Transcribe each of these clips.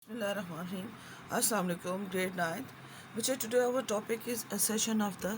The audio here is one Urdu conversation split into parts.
Bismillahirrahmanirrahim. Assalamu alaikum. Grade 9th. Which today our topic is accession of the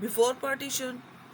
Before partition,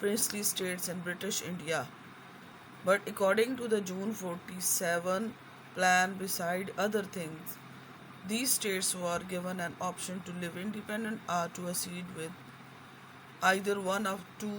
princely states in British India. But according to the June 47 plan, beside other things, these states were given an option to live independent or to accede with either one of two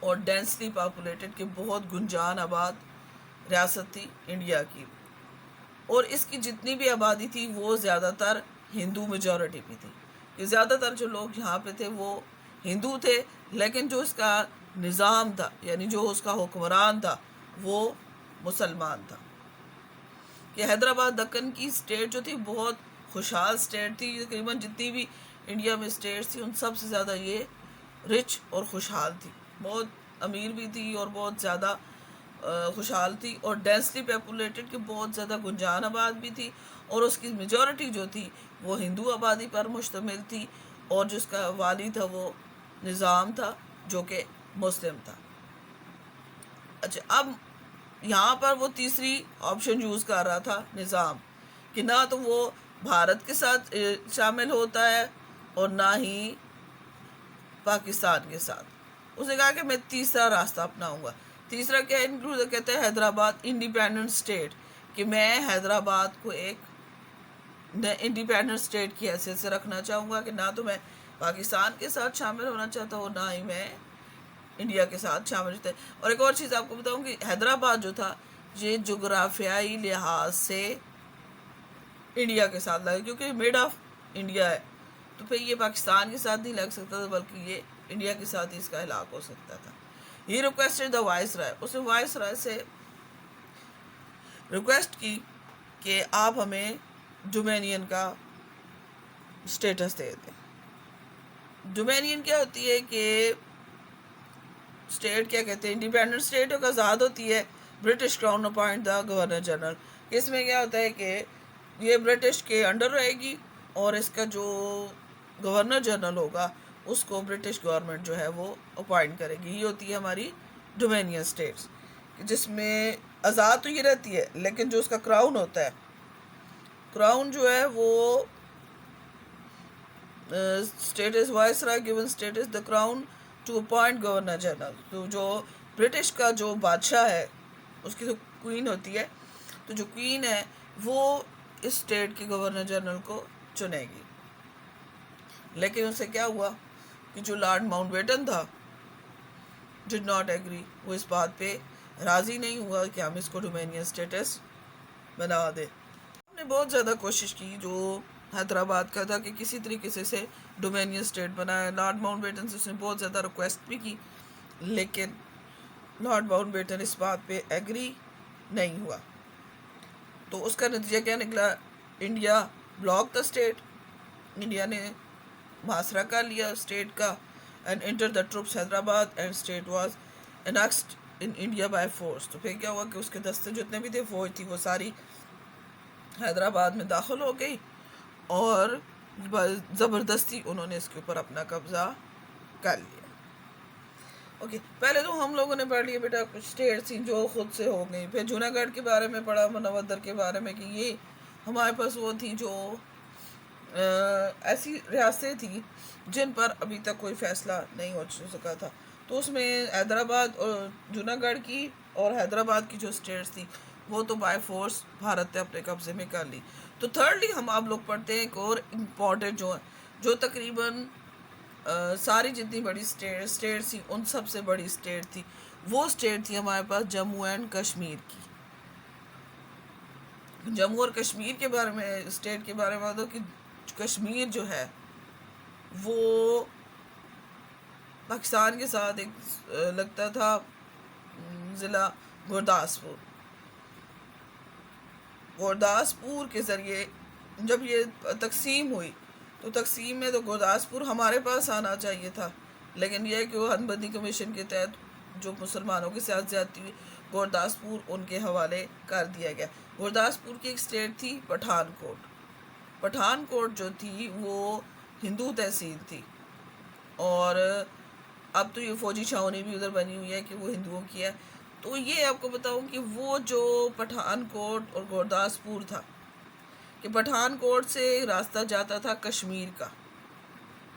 اور ڈینسلی پاپولیٹڈ کہ بہت گنجان آباد ریاست تھی انڈیا کی، اور اس کی جتنی بھی آبادی تھی وہ زیادہ تر ہندو میجورٹی بھی تھی، کہ زیادہ تر جو لوگ یہاں پہ تھے وہ ہندو تھے، لیکن جو اس کا نظام تھا یعنی جو اس کا حکمران تھا وہ مسلمان تھا۔ کہ حیدرآباد دکن کی اسٹیٹ جو تھی بہت خوشحال اسٹیٹ تھی، تقریباً جتنی بھی انڈیا میں اسٹیٹس تھی ان سب سے زیادہ یہ رچ اور خوشحال تھی، بہت امیر بھی تھی اور بہت زیادہ خوشحال تھی، اور ڈینسلی پیپولیٹڈ کہ بہت زیادہ گنجان آباد بھی تھی، اور اس کی میجورٹی جو تھی وہ ہندو آبادی پر مشتمل تھی، اور جس کا والی تھا وہ نظام تھا جو کہ مسلم تھا۔ اچھا، اب یہاں پر وہ تیسری آپشن یوز کر رہا تھا نظام، کہ نہ تو وہ بھارت کے ساتھ شامل ہوتا ہے اور نہ ہی پاکستان کے ساتھ۔ اس نے کہا کہ میں تیسرا راستہ اپناؤں گا۔ تیسرا کیا انکلوڈ کہتے ہیں حیدرآباد انڈیپینڈنٹ اسٹیٹ، کہ میں حیدرآباد کو ایک انڈیپینڈنٹ اسٹیٹ کی حیثیت سے رکھنا چاہوں گا، کہ نہ تو میں پاکستان کے ساتھ شامل ہونا چاہتا ہوں نہ ہی میں انڈیا کے ساتھ شامل ہوتے۔ اور ایک اور چیز آپ کو بتاؤں کہ حیدرآباد جو تھا یہ جغرافیائی لحاظ سے انڈیا کے ساتھ لگا، کیونکہ مڈ آف انڈیا ہے، تو پھر یہ پاکستان کے ساتھ نہیں لگ سکتا تھا بلکہ یہ انڈیا کے ساتھ ہی اس کا ہلاک ہو سکتا تھا۔ یہ ریکویسٹڈ دا وائس رائے، اس نے وائس رائے سے ریکویسٹ کی کہ آپ ہمیں ڈومینین کا اسٹیٹس دے دیں۔ ڈومینین کیا ہوتی ہے کہ اسٹیٹ کیا کہتے ہیں، انڈیپینڈنٹ اسٹیٹ کا آزاد ہوتی ہے، برٹش کراؤن اپوائنٹ دا گورنر جنرل۔ اس میں کیا ہوتا ہے کہ یہ برٹش کے انڈر رہے گی، اور اس کا جو گورنر جنرل ہوگا اس کو برٹش گورنمنٹ جو ہے وہ اپوائنٹ کرے گی۔ یہ ہوتی ہے ہماری ڈومینین اسٹیٹس، جس میں آزاد تو یہ رہتی ہے لیکن جو اس کا کراؤن ہوتا ہے، کراؤن جو ہے وہ status viceroy given status the crown to appoint governor general. تو جو برٹش کا جو بادشاہ ہے اس کی تو کوئین ہوتی ہے، تو جو کوئین ہے وہ اس اسٹیٹ کے گورنر جنرل کو چنے گی۔ لیکن اس سے کیا ہوا کہ جو لارڈ ماؤنٹ بیٹن تھا ڈڈ ناٹ ایگری، وہ اس بات پہ راضی نہیں ہوا کہ ہم اس کو ڈومینین اسٹیٹس بنا دیں۔ ہم نے بہت زیادہ کوشش کی جو حیدرآباد کا تھا کہ کسی طریقے سے ڈومینین اسٹیٹ بنائے، لارڈ ماؤنٹ بیٹن سے اس نے بہت زیادہ ریکویسٹ بھی کی، لیکن لارڈ ماؤنٹ بیٹن اس بات پہ ایگری نہیں ہوا۔ تو اس کا نتیجہ کیا نکلا، India block the state, India نے محاصرہ کر لیا اسٹیٹ کا، and enter the troops Hyderabad and state was annexed in India by force. تو پھر کیا ہوا کہ اس کے دستے جتنے بھی تھے، فوج تھی، وہ ساری حیدرآباد میں داخل ہو گئی، اور زبردستی انہوں نے اس کے اوپر اپنا قبضہ کر لیا۔ اوکے، پہلے تو ہم لوگوں نے پڑھ لیے بیٹا کچھ اسٹیٹس تھیں جو خود سے ہو گئی، پھر جوناگڑھ کے بارے میں پڑھا، منودر کے بارے میں، کہ یہ ہمارے پاس وہ تھی جو ایسی ریاستیں تھیں جن پر ابھی تک کوئی فیصلہ نہیں ہو سکا تھا۔ تو اس میں حیدرآباد اور جوناگڑھ کی اور حیدرآباد کی جو اسٹیٹس تھی وہ تو بائی فورس بھارت نے اپنے قبضے میں کر لی۔ تو تھرڈلی ہم آپ لوگ پڑھتے ہیں ایک اور امپورٹنٹ جو تقریباً ساری جتنی بڑی اسٹیٹس تھیں ان سب سے بڑی اسٹیٹ تھی، وہ اسٹیٹ تھی ہمارے پاس جموں اینڈ کشمیر کی۔ جموں اور کشمیر کے بارے میں، اسٹیٹ کے بارے میں کہ کشمیر جو ہے وہ پاکستان کے ساتھ ایک لگتا تھا ضلع گورداسپور کے ذریعے جب یہ تقسیم ہوئی تو تقسیم میں تو گورداسپور ہمارے پاس آنا چاہیے تھا، لیکن یہ کہ وہ ہن بندی کمیشن کے تحت جو مسلمانوں کے ساتھ زیادتی ہوئی، گورداسپور ان کے حوالے کر دیا گیا۔ گورداسپور کی ایک اسٹیٹ تھی پٹھان کوٹ۔ پٹھان کوٹ جو تھی وہ ہندو تحصیل تھی، اور اب تو یہ فوجی چھاؤنی بھی ادھر بنی ہوئی ہے کہ وہ ہندوؤں کی ہے۔ تو یہ آپ کو بتاؤں کہ وہ جو پٹھان کوٹ اور گورداسپور تھا، کہ پٹھان کوٹ سے راستہ جاتا تھا کشمیر کا،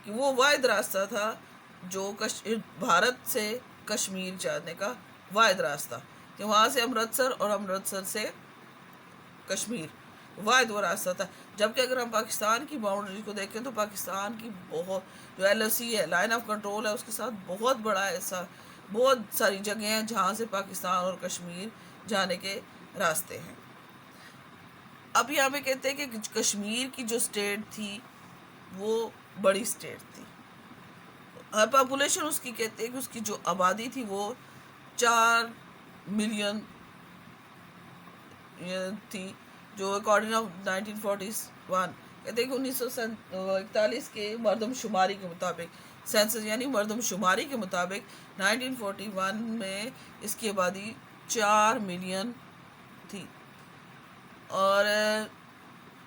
کہ وہ واحد راستہ تھا جو بھارت سے کشمیر جانے کا واحد راستہ، کہ وہاں سے امرتسر اور امرتسر سے کشمیر واحد وہ راستہ تھا۔ جبکہ اگر ہم پاکستان کی باؤنڈری کو دیکھیں تو پاکستان کی بہت جو ایل او سی ہے، لائن آف کنٹرول ہے، اس کے ساتھ بہت بڑا ایسا بہت ساری جگہیں ہیں جہاں سے پاکستان اور کشمیر جانے کے راستے ہیں۔ اب یہاں پہ کہتے ہیں کہ کشمیر کی جو اسٹیٹ تھی وہ بڑی اسٹیٹ تھی، پاپولیشن اس کی کہتے ہیں کہ اس کی جو آبادی تھی وہ 4 ملین تھی، جو اکارڈنگ آف 1941 کہتے ہیں کہ 1941 کے مردم شماری کے مطابق، سینسس یعنی مردم شماری کے مطابق 1941 میں اس کی آبادی 4 ملین تھی، اور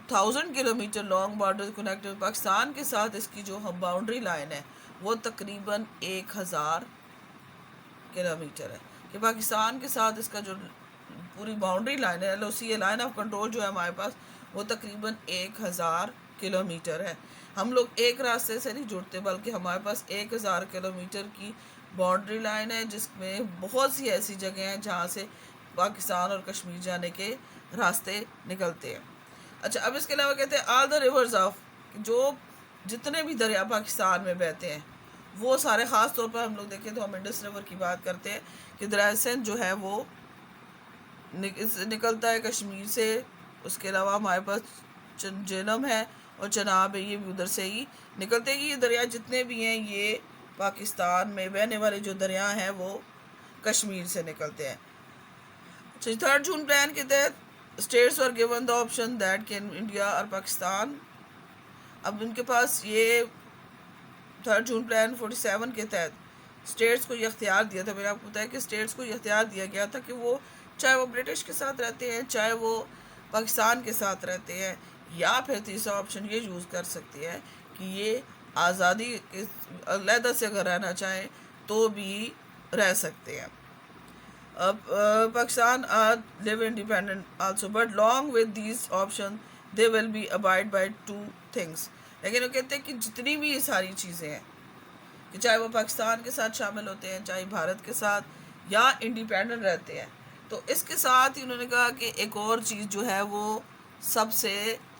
1000 kilometre long border connector Pakistan کے ساتھ اس کی جو باؤنڈری لائن ہے وہ تقریباً 1000 کلومیٹر ہے، کہ پاکستان کے ساتھ اس کا جو پوری باؤنڈری لائن ہے LOC لائن آف کنٹرول جو ہے ہمارے پاس وہ تقریباً 1000 کلومیٹر ہے۔ ہم لوگ ایک راستے سے نہیں جڑتے بلکہ ہمارے پاس 1000 کلومیٹر کی باؤنڈری لائن ہے، جس میں بہت سی ایسی جگہیں ہیں جہاں سے پاکستان اور کشمیر جانے کے راستے نکلتے ہیں۔ اچھا، اب اس کے علاوہ کہتے ہیں آل دا ریورز آف، جو جتنے بھی دریا پاکستان میں بہتے ہیں وہ سارے، خاص طور پر ہم لوگ دیکھیں تو ہم انڈس ریور کی بات کرتے ہیں کہ دریائے سندھ جو ہے وہ نکلتا ہے کشمیر سے، اس کے علاوہ ہمارے پاس جہلم ہے اور چناب ہے، یہ بھی ادھر سے ہی نکلتے ہیں۔ یہ دریا جتنے بھی ہیں یہ پاکستان میں بہنے والے جو دریا ہیں وہ کشمیر سے نکلتے ہیں۔ 3rd جون پلان کے تحت states are given the option that can India اور پاکستان، اب ان کے پاس یہ 3rd جون پلان 47 کے تحت اسٹیٹس کو یہ اختیار دیا تھا، میں نے آپ کو بتایا کہ اسٹیٹس کو یہ اختیار دیا گیا تھا کہ وہ چاہے وہ برٹش کے ساتھ رہتے ہیں، چاہے وہ پاکستان کے ساتھ رہتے ہیں، یا پھر تیسرا آپشن یہ یوز کر سکتے ہیں کہ یہ آزادی علیحدہ سے اگر رہنا چاہیں تو بھی رہ سکتے ہیں۔ Pakistan live independent also, but along with these options they will be abide by 2 things. لیکن وہ کہتے ہیں کہ جتنی بھی یہ ساری چیزیں ہیں کہ چاہے وہ پاکستان کے ساتھ شامل ہوتے ہیں، چاہے بھارت کے ساتھ یا انڈیپینڈنٹ رہتے ہیں، تو اس کے ساتھ انہوں نے کہا کہ ایک اور چیز جو ہے وہ سب سے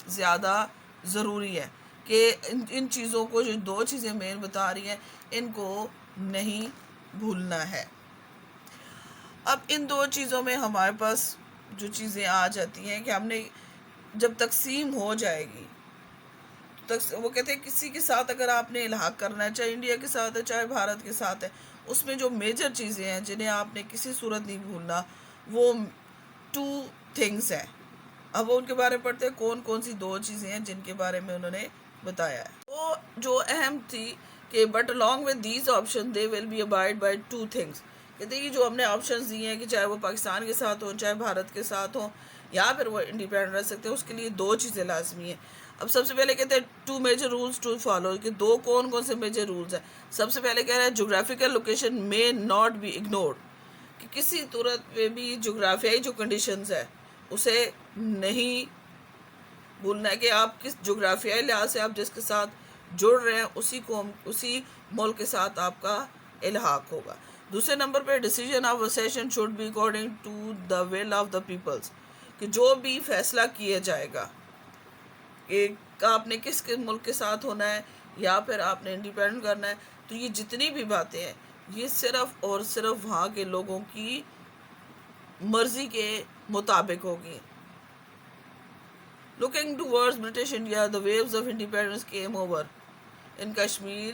زیادہ ضروری ہے کہ ان چیزوں کو، جو 2 چیزیں مین بتا رہی ہیں، ان کو نہیں بھولنا ہے۔ اب ان 2 چیزوں میں ہمارے پاس جو چیزیں آ جاتی ہیں کہ ہم نے جب تقسیم ہو جائے گی، وہ کہتے ہیں کسی کے ساتھ اگر آپ نے الحاق کرنا ہے، چاہے انڈیا کے ساتھ ہے چاہے بھارت کے ساتھ ہے، اس میں جو میجر چیزیں ہیں جنہیں آپ نے کسی صورت نہیں بھولنا، وہ 2 تھنگس ہیں۔ اب وہ ان کے بارے میں پڑھتے ہیں کون کون سی 2 چیزیں ہیں جن کے بارے میں انہوں نے بتایا ہے۔ وہ جو اہم تھی کہ but along with these options they will be abide by 2 things، کہتے ہیں کہ جو ہم نے آپشنز دیے ہیں کہ چاہے وہ پاکستان کے ساتھ ہوں، چاہے بھارت کے ساتھ ہوں، یا پھر وہ انڈیپینڈنٹ رہ سکتے ہیں، اس کے لیے 2 چیزیں لازمی ہیں۔ اب سب سے پہلے کہتے ہیں 2 میجر رولز ٹو فالو، کہ 2 کون کون سے میجر رولز ہیں۔ سب سے پہلے کہہ رہے ہیں geographical location may not be ignored، کہ کسی صورت میں بھی جغرافیائی جو کنڈیشنز ہے اسے نہیں بھولنا ہے، کہ آپ کس جغرافیائی لحاظ سے آپ جس کے ساتھ جڑ رہے ہیں اسی ملک کے ساتھ آپ کا الحاق ہوگا۔ دوسرے نمبر پہ decision of cession should be according to the will of the peoples, کہ جو بھی فیصلہ کیا جائے گا کہ آپ نے کس ملک کے ساتھ ہونا ہے یا پھر آپ نے انڈیپینڈنٹ کرنا ہے، تو یہ جتنی بھی باتیں ہیں یہ صرف اور صرف وہاں کے لوگوں کی مرضی کے مطابق ہوگی۔ Looking towards British India, the waves of independence came over in Kashmir،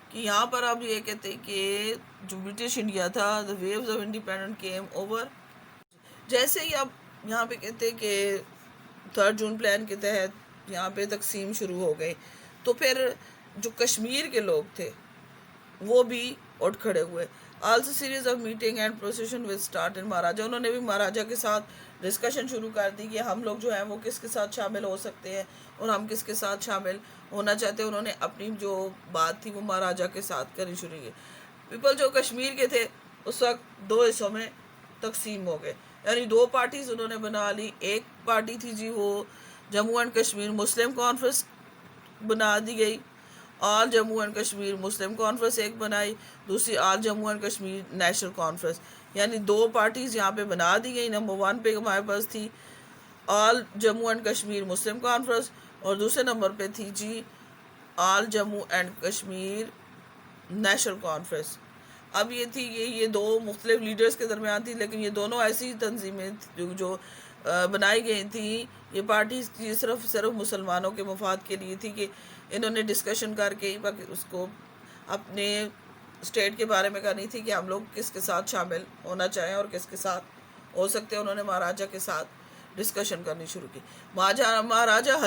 کہ یہاں پر اب یہ کہتے ہیں کہ جو برٹش انڈیا تھا the waves of independence came over، جیسے ہی اب یہاں پہ کہتے ہیں کہ 3rd جون پلان کے تحت یہاں پہ تقسیم شروع ہو گئی، تو پھر جو کشمیر کے لوگ تھے وہ بھی اٹھ کھڑے ہوئے۔ Also series of meeting and procession with start in Maharaja, انہوں نے بھی مہاراجا کے ساتھ ڈسکشن شروع کر دی کہ ہم لوگ جو ہیں وہ کس کے ساتھ شامل ہو سکتے ہیں اور ہم کس کے ساتھ شامل ہونا چاہتے ہیں۔ انہوں نے اپنی جو بات تھی وہ مہاراجا کے ساتھ کرنی شروع کی۔ پیپل جو کشمیر کے تھے اس وقت 2 حصوں میں تقسیم ہو گئے، یعنی 2 پارٹیز انہوں نے بنا لی۔ ایک پارٹی تھی جی وہ Jammu and Kashmir Muslim Conference بنا دی گئی، All Jammu and Kashmir Muslim Conference ایک بنائی، دوسری All Jammu and Kashmir National Conference, یعنی 2 پارٹیز یہاں پہ بنا دی گئی۔ نمبر 1 پہ ہمارے پاس تھی All Jammu and Kashmir Muslim Conference, اور دوسرے نمبر پہ تھی جی All Jammu and Kashmir National Conference. اب یہ تھی یہ دو مختلف لیڈرز کے درمیان تھی، لیکن یہ دونوں ایسی تنظیمیں جو بنائی گئی تھیں، یہ پارٹیز کی صرف مسلمانوں کے مفاد کے لیے تھی کہ انہوں نے ڈسکشن کر کے اس کو اپنے اسٹیٹ کے بارے میں کرنی تھی کہ ہم لوگ کس کے ساتھ شامل ہونا چاہیں اور کس کے ساتھ ہو سکتے ہیں۔ انہوں نے مہاراجہ کے ساتھ ڈسکشن کرنی شروع کی۔ مہاراجہ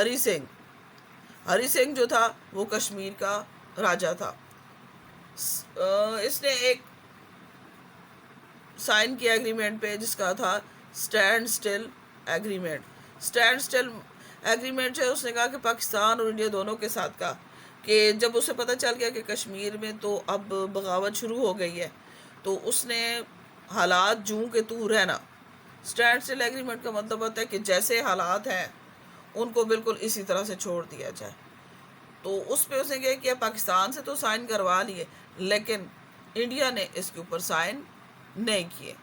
ہری سنگھ جو تھا وہ کشمیر کا راجہ تھا۔ اس نے ایک سائن کیا ایگریمنٹ پہ جس کا تھا stand still agreement. Stand still agreement ہے، اس نے کہا کہ پاکستان اور انڈیا دونوں کے ساتھ کہا کہ جب اسے پتہ چل گیا کہ کشمیر میں تو اب بغاوت شروع ہو گئی ہے، تو اس نے حالات جوں کہ تو رہنا۔ اسٹینڈ اسٹل ایگریمنٹ کا مطلب ہوتا ہے کہ جیسے حالات ہیں ان کو بالکل اسی طرح سے چھوڑ دیا جائے۔ تو اس پہ اس نے کیا پاکستان سے تو سائن کروا لیے، لیکن انڈیا نے اس کے اوپر سائن نہیں کیے۔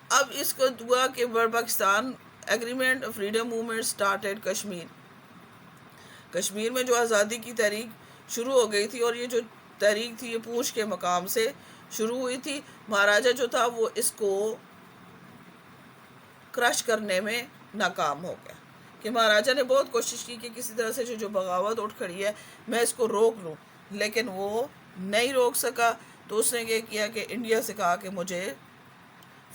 اب اس کو ہوا کہ Pakistan agreement freedom movement started Kashmir میں جو آزادی کی تحریک شروع ہو گئی تھی، اور یہ جو تحریک تھی یہ پونچھ کے مقام سے شروع ہوئی تھی۔ مہاراجہ جو تھا وہ اس کو کرش کرنے میں ناکام ہو گیا، کہ مہاراجہ نے بہت کوشش کی کہ کسی طرح سے جو بغاوت اٹھ کھڑی ہے میں اس کو روک لوں، لیکن وہ نہیں روک سکا۔ تو اس نے یہ کیا کہ انڈیا سے کہا کہ مجھے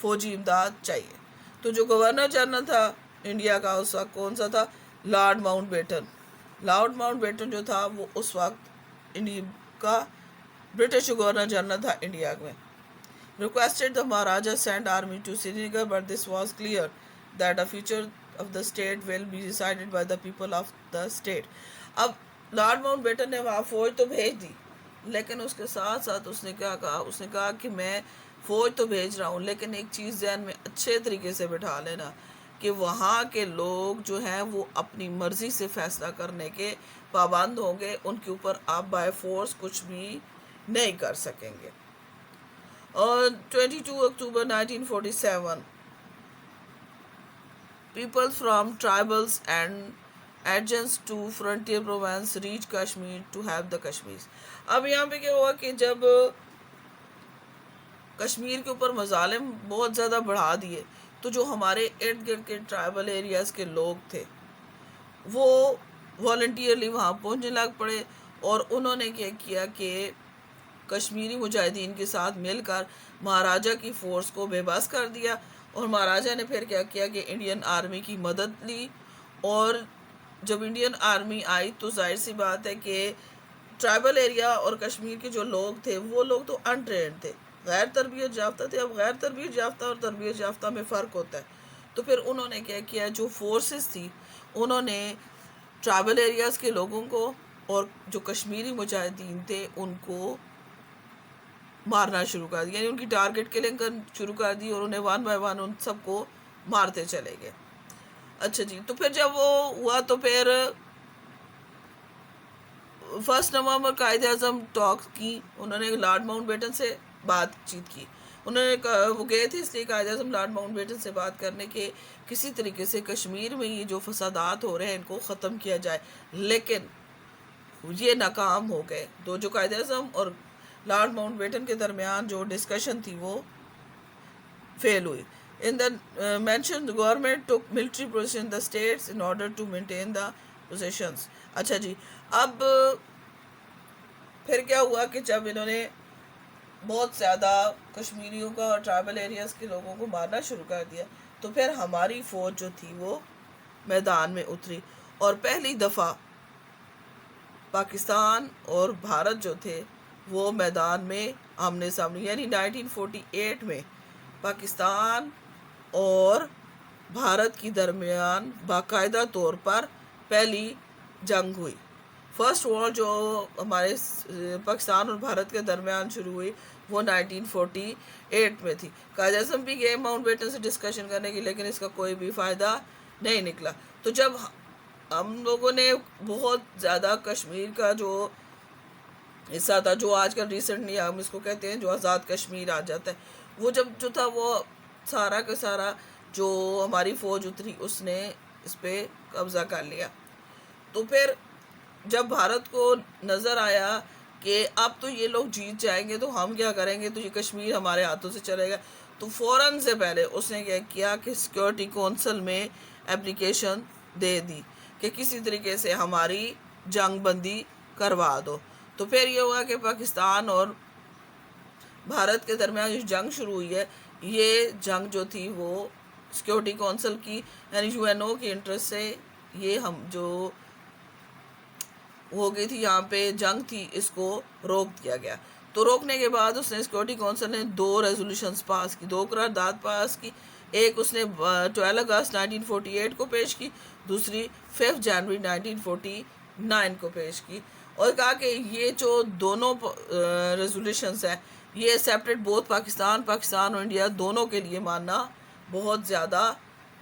فوجی امداد چاہیے۔ تو جو گورنر جنرل تھا انڈیا کا اس وقت کون سا تھا؟ لارڈ ماؤنٹ بیٹن جو تھا وہ اس وقت انڈیا کا برٹش گورنر جنرل تھا انڈیا میں۔ requested the Maharaja send army to Srinagar, but this was clear that the future of the state will be decided by the people of the state. اب لارڈ ماؤنٹ بیٹن نے وہاں فوج تو بھیج دی، لیکن اس کے ساتھ ساتھ اس نے کیا کہا؟ اس نے کہا کہ میں فوج تو بھیج رہا ہوں، لیکن ایک چیز ذہن میں اچھے طریقے سے بٹھا لینا کہ وہاں کے لوگ جو ہیں وہ اپنی مرضی سے فیصلہ کرنے کے پابند ہوں گے، ان کے اوپر آپ بائی فورس کچھ بھی نہیں کر سکیں گے۔ اور 22 اکتوبر 1947 people from tribals and adjacent to frontier province reach Kashmir to help the Kashmiris. اب یہاں پہ کیا ہوا کہ جب کشمیر کے اوپر مظالم بہت زیادہ بڑھا دیے، تو جو ہمارے ارد گرد کے ٹرائبل ایریاز کے لوگ تھے وہ والنٹیئرلی وہاں پہنچنے لگ پڑے، اور انہوں نے کیا کیا کہ کشمیری مجاہدین کے ساتھ مل کر مہاراجہ کی فورس کو بے بس کر دیا۔ اور مہاراجہ نے پھر کیا کیا کہ انڈین آرمی کی مدد لی، اور جب انڈین آرمی آئی تو ظاہر سی بات ہے کہ ٹرائبل ایریا اور کشمیر کے جو لوگ تھے وہ لوگ تو انٹرینڈ تھے، غیر تربیت یافتہ تھے۔ اب غیر تربیت یافتہ اور تربیت یافتہ میں فرق ہوتا ہے، تو پھر انہوں نے کیا کیا، جو فورسز تھی انہوں نے ٹرائبل ایریاز کے لوگوں کو اور جو کشمیری مجاہدین تھے ان کو مارنا شروع کر دیا، یعنی ان کی ٹارگٹ کلنگ کرنا شروع کر دی، اور انہیں ون بائی ون ان سب کو مارتے چلے گئے۔ اچھا جی، تو پھر جب وہ ہوا تو پھر 1 نومبر قائد اعظم ٹاک کی، انہوں نے لارڈ ماؤنٹ بیٹن سے بات چیت کی۔ انہوں نے وہ گئے تھے اس لیے Quaid Azam lord Mount beaten سے بات کرنے کے کسی طریقے سے کشمیر میں یہ جو فسادات ہو رہے ہیں ان کو ختم کیا جائے، لیکن یہ ناکام ہو گئے۔ تو جو قائد اعظم اور لارڈ ماؤنٹ بیٹن کے درمیان جو ڈسکشن تھی وہ فیل ہوئی۔ In the mentioned government took military position in the states in order to maintain the positions. اچھا جی، اب پھر کیا ہوا کہ جب انہوں نے بہت زیادہ کشمیریوں کا اور ٹرائبل ایریاز کے لوگوں کو مارنا شروع کر دیا، تو پھر ہماری فوج جو تھی وہ میدان میں اتری، اور پہلی دفعہ پاکستان اور بھارت جو تھے وہ میدان میں آمنے سامنے، یعنی 1948 میں پاکستان اور بھارت کی درمیان باقاعدہ طور پر پہلی جنگ ہوئی۔ فرسٹ وار جو ہمارے پاکستان اور بھارت کے درمیان شروع ہوئی وہ 1948 میں تھی۔ قائد اعظم بھی گئے ماؤنٹ بیٹن سے ڈسکشن کرنے کی، لیکن اس کا کوئی بھی فائدہ نہیں نکلا۔ تو جب ہم لوگوں نے بہت زیادہ کشمیر کا جو حصہ تھا، جو آج کل ریسنٹلی ہم اس کو کہتے ہیں جو آزاد کشمیر آ جاتا ہے، وہ جب جو تھا وہ سارا کا سارا جو ہماری فوج اتری اس نے اس پہ قبضہ کر لیا۔ تو پھر جب بھارت کو نظر آیا کہ اب تو یہ لوگ جیت جائیں گے تو ہم کیا کریں گے، تو یہ کشمیر ہمارے ہاتھوں سے چلے گا. تو فوراً سے پہلے اس نے کیا کیا کہ سیکورٹی کونسل میں اپلیکیشن دے دی کہ کسی طریقے سے ہماری جنگ بندی کروا دو. تو پھر یہ ہوا کہ پاکستان اور بھارت کے درمیان جو جنگ شروع ہوئی ہے، یہ جنگ جو تھی وہ سیکورٹی کونسل کی یعنی UN کی انٹرسٹ سے یہ ہم جو ہو گئی تھی یہاں پہ جنگ تھی، اس کو روک دیا گیا. تو روکنے کے بعد اس نے سیکورٹی کونسل نے 2 ریزولوشنز پاس کی، 2 قرارداد پاس کی. ایک اس نے 12 اگست 1948 کو پیش کی، دوسری 5 جنوری 1949 کو پیش کی، اور کہا کہ یہ جو دونوں ریزولوشنز ہیں یہ سیپریٹ بوتھ پاکستان اور انڈیا دونوں کے لیے ماننا بہت زیادہ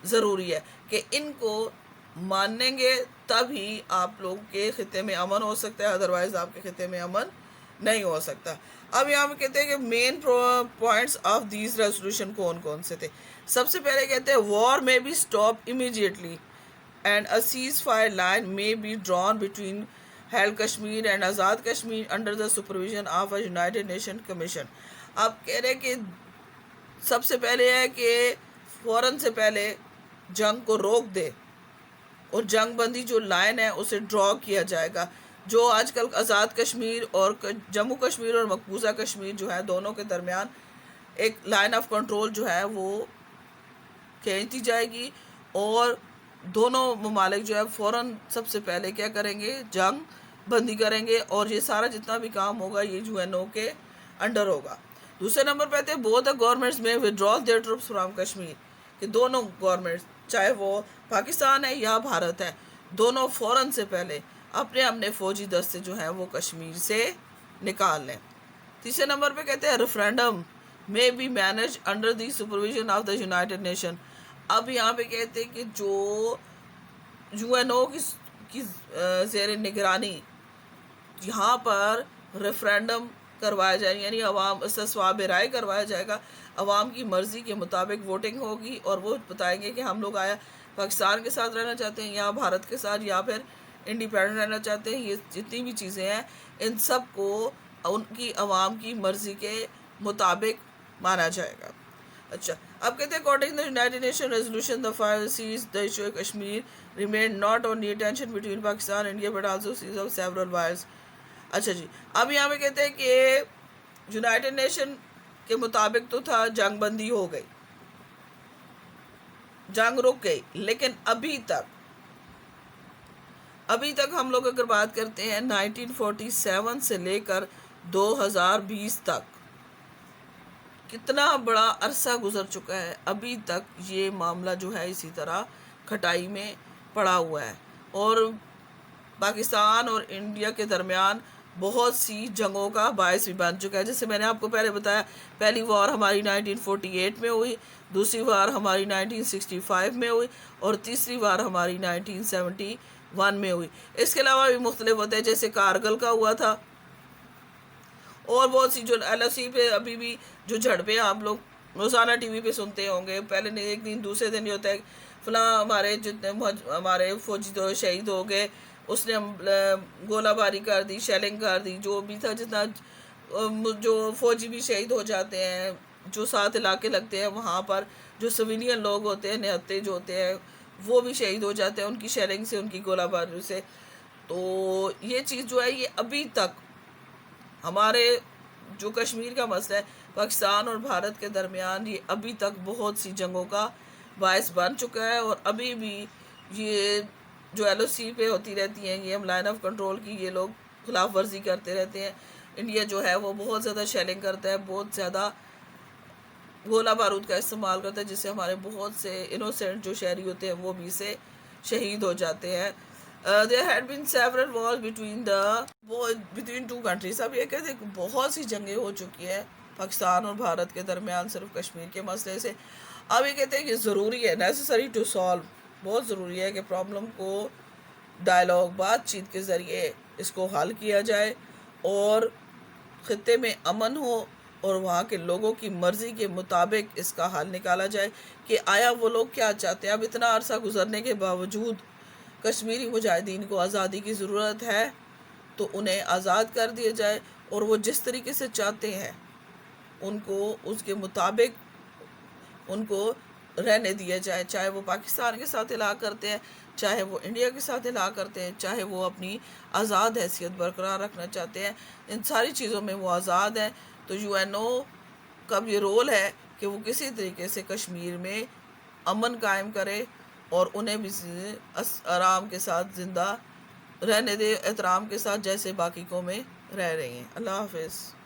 ضروری ہے کہ ان کو مانیں گے تب ہی آپ لوگ کے خطے میں امن ہو سکتا ہے، ادروائز آپ کے خطے میں امن نہیں ہو سکتا. اب یہاں پہ کہتے ہیں کہ main points of these resolution کون سے تھے. سب سے پہلے کہتے ہیں وار میں be stop immediately and a cease fire line میں be drawn between held Kashmir and Azad Kashmir under the supervision of a United Nation commission. اب کہہ رہے کہ سب سے پہلے ہے کہ فوراً سے پہلے جنگ کو روک دے اور جنگ بندی جو لائن ہے اسے ڈرا کیا جائے گا. جو آج کل آزاد کشمیر اور جموں کشمیر اور مقبوضہ کشمیر جو ہے دونوں کے درمیان ایک لائن آف کنٹرول جو ہے وہ کھینچ دی جائے گی، اور دونوں ممالک جو ہے فوراً سب سے پہلے کیا کریں گے، جنگ بندی کریں گے، اور یہ سارا جتنا بھی کام ہوگا یہ UN کے انڈر ہوگا. دوسرے نمبر پہ آتے ہیں بوتھ گورنمنٹس میں withdraw their troops from Kashmir, کہ دونوں گورنمنٹس چاہے وہ پاکستان ہے یا بھارت ہے دونوں فوراً سے پہلے اپنے فوجی دستے جو ہیں وہ کشمیر سے نکال لیں. تیسرے نمبر پہ کہتے ہیں ریفرینڈم میں be manage under the supervision of the united nation. اب یہاں پہ کہتے ہیں کہ جو UN کی زیر نگرانی یہاں پر ریفرینڈم کروایا جائے، یعنی عوام استصواب رائے کروایا جائے گا، عوام کی مرضی کے مطابق ووٹنگ ہوگی اور وہ بتائیں گے کہ ہم لوگ آیا پاکستان کے ساتھ رہنا چاہتے ہیں یا بھارت کے ساتھ یا پھر انڈیپینڈنٹ رہنا چاہتے ہیں. یہ جتنی بھی چیزیں ہیں ان سب کو ان کی عوام کی مرضی کے مطابق مانا جائے گا. اچھا اب کہتے ہیں according the united nation resolution the fire cease the issue Kashmir remain not only tension between Pakistan and India but also cease of several wars. اچھا جی اب یہاں پہ کہتے ہیں کہ یونائٹڈ نیشن کے مطابق تو تھا جنگ بندی ہو گئی، جنگ رک گئی، لیکن ابھی تک ہم لوگ اگر بات کرتے ہیں 1947 سے لے کر 2020 تک کتنا بڑا عرصہ گزر چکا ہے، ابھی تک یہ معاملہ جو ہے اسی طرح کھٹائی میں پڑا ہوا ہے، اور پاکستان اور انڈیا کے درمیان بہت سی جنگوں کا باعث بھی بن چکا ہے. جیسے میں نے آپ کو پہلے بتایا پہلی وار ہماری 1948 میں ہوئی، دوسری وار ہماری 1965 میں ہوئی، اور تیسری وار ہماری 1971 میں ہوئی. اس کے علاوہ بھی مختلف ہوتے ہیں، جیسے کارگل کا ہوا تھا، اور بہت سی جو LOC پہ ابھی بھی جو جھڑپیں آپ لوگ روزانہ ٹی وی پہ سنتے ہوں گے، پہلے ایک دن دوسرے دن یہ ہوتا ہے فلاں ہمارے جتنے ہمارے فوجی تو شہید ہو گئے، اس نے گولہ باری کر دی، شیلنگ کر دی، جو بھی تھا جتنا جو فوجی بھی شہید ہو جاتے ہیں، جو 7 علاقے لگتے ہیں وہاں پر جو سویلین لوگ ہوتے ہیں، نہتے جو ہوتے ہیں وہ بھی شہید ہو جاتے ہیں ان کی شیلنگ سے، ان کی گولہ باری سے. تو یہ چیز جو ہے یہ ابھی تک ہمارے جو کشمیر کا مسئلہ ہے پاکستان اور بھارت کے درمیان یہ ابھی تک بہت سی جنگوں کا باعث بن چکا ہے، اور ابھی بھی یہ جو LOC پہ ہوتی رہتی ہیں یہ ہم لائن آف کنٹرول کی یہ لوگ خلاف ورزی کرتے رہتے ہیں. انڈیا جو ہے وہ بہت زیادہ شیلنگ کرتا ہے، بہت زیادہ گولہ بارود کا استعمال کرتا ہے، جس سے ہمارے بہت سے انوسینٹ جو شہری ہوتے ہیں وہ بھی سے شہید ہو جاتے ہیں. there had been several wars between two countries. اب یہ کہتے ہیں کہ بہت سی جنگیں ہو چکی ہیں پاکستان اور بھارت کے درمیان صرف کشمیر کے مسئلے سے. اب یہ کہتے ہیں کہ ضروری ہے necessary to solve، بہت ضروری ہے کہ پرابلم کو ڈائلاگ بات چیت کے ذریعے اس کو حل کیا جائے اور خطے میں امن ہو اور وہاں کے لوگوں کی مرضی کے مطابق اس کا حل نکالا جائے کہ آیا وہ لوگ کیا چاہتے ہیں. اب اتنا عرصہ گزرنے کے باوجود کشمیری مجاہدین کو آزادی کی ضرورت ہے تو انہیں آزاد کر دیا جائے اور وہ جس طریقے سے چاہتے ہیں ان کو اس کے مطابق ان کو رہنے دیا جائے، چاہے وہ پاکستان کے ساتھ الحاق کرتے ہیں، چاہے وہ انڈیا کے ساتھ الحاق کرتے ہیں، چاہے وہ اپنی آزاد حیثیت برقرار رکھنا چاہتے ہیں، ان ساری چیزوں میں وہ آزاد ہیں۔ تو یو این او کا بھی رول ہے کہ وہ کسی طریقے سے کشمیر میں امن قائم کرے اور انہیں بھی آرام کے ساتھ زندہ رہنے دے، احترام کے ساتھ، جیسے باقی قومیں رہ رہی ہیں۔ اللہ حافظ۔